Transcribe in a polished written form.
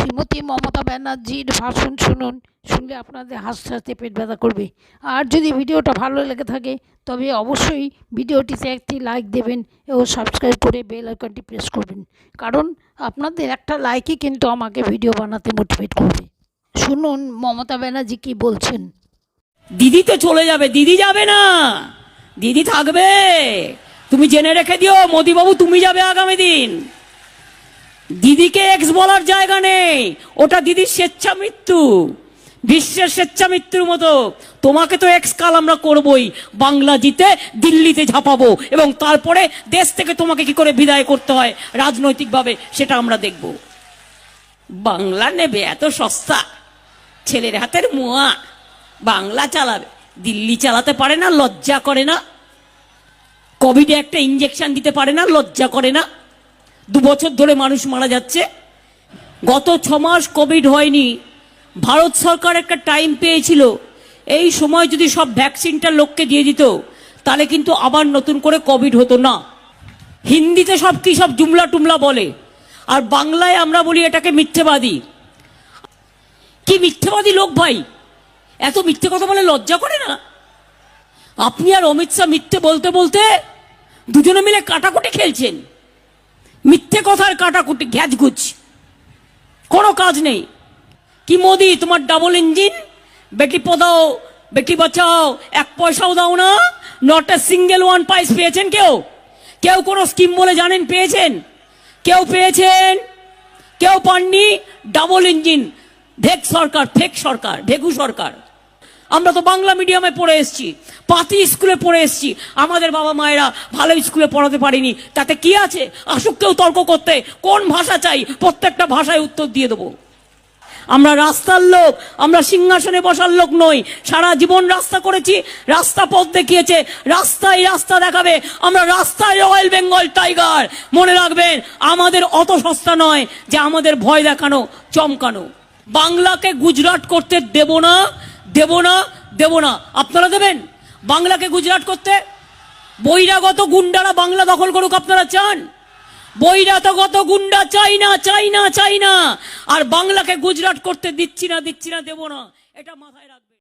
শ্রীমতী মমতা ব্যানার্জির ভাষণ শুনুন, শুনলে আপনাদের হাসতে হাসতে পেট ব্যথা করবে। আর যদি ভিডিওটা ভালো লেগে থাকে তবে অবশ্যই ভিডিওটিতে একটি লাইক দেবেন এবং সাবস্ক্রাইব করে বেল আইকনটি প্রেস করবেন, কারণ আপনাদের একটা লাইকই কিন্তু আমাকে ভিডিও বানাতে মোটিভেট করবে। শুনুন মমতা ব্যানার্জি কি বলছেন। দিদি তো চলে যাবে, দিদি যাবে না, দিদি থাকবে। তুমি জেনে রেখে দিও মোদিবাবু, তুমি যাবে আগামী দিন। দিদিকে এক্স বলার জায়গা নেই, ওটা দিদির স্বেচ্ছা মৃত্যু, বিশ্বের স্বেচ্ছা মৃত্যুর মতো। তোমাকে তো এক্স কাল আমরা করবই, বাংলা জিতে দিল্লিতে ঝাঁপাবো এবং তারপরে দেশ থেকে তোমাকে কি করে বিদায় করতে হয় রাজনৈতিকভাবে সেটা আমরা দেখব। বাংলা নেবে এত সস্তা, ছেলের হাতের মুয়া, বাংলা চালাবে, দিল্লি চালাতে পারে না, লজ্জা করে না? কোভিডে একটা ইঞ্জেকশন দিতে পারে না, লজ্জা করে না? 2 বছর ধরে মানুষ মারা যাচ্ছে, গত 6 মাস কোভিড হয়নি। ভারত সরকার একটা টাইম পেয়েছিল, এই সময় যদি সব ভ্যাকসিনটা লোককে দিয়ে দিত তাহলে কিন্তু আবার নতুন করে কোভিড হতো না। হিন্দিতে সব কি সব জুমলা টুমলা বলে, আর বাংলায় আমরা বলি এটাকে মিথ্যেবাদী। কি মিথ্যেবাদী লোক ভাই, এত মিথ্যে কথা বলে লজ্জা করে না? আপনি আর অমিত শাহ মিথ্যে বলতে বলতে দুজনে মিলে কাটাকুটি খেলছেন, মিথ্যে কথার কাটাকুটি, ঘ্যাজগুজ, কোনো কাজ নেই। কি মোদি তোমার ডাবল ইঞ্জিন, বেটি পড়াও বেটি বাঁচাও, 1 পয়সাও দাও না, নট এ সিঙ্গেল ওয়ান পাইস পেয়েছেন কেউ? কেউ কোনো স্কিম বলে জানেন পেয়েছেন? কেউ পেয়েছেন? কেউ পাননি। ডাবল ইঞ্জিন, ভেক সরকার, ফেক সরকার, ভেগু সরকার। আমরা তো বাংলা মিডিয়ামে পড়ে এসছি, পাতি স্কুলে পড়ে এসছি, আমাদের বাবা মায়েরা ভালো স্কুলে পড়াতে পারিনি, তাতে কি আছে? আসুক কেউ তর্ক করতে, কোন ভাষা চাই, প্রত্যেকটা ভাষায় উত্তর দিয়ে দেবো। আমরা রাস্তার লোক, আমরা সিংহাসনে বসার লোক নই। সারা জীবন রাস্তা করেছি, রাস্তা পথ দেখিয়েছে, রাস্তায় রাস্তা দেখাবে। আমরা রাস্তায় রয়্যাল বেঙ্গল টাইগার, মনে রাখবেন আমাদের অত সস্তা নয় যে আমাদের ভয় দেখানো, চমকানো। বাংলাকে গুজরাট করতে দেব না, দেব না, দেব না। আপনারা দেবেন বাংলাকে গুজরাট করতে? বহিরাগত গুন্ডারা বাংলা দখল করুক আপনারা চান? বহিরাগত গুন্ডা চাই না, চাই না, চাই না। আর বাংলাকে গুজরাট করতে দিচ্ছি না, দিচ্ছি না, দেব না, এটা মাথায় রাখবেন।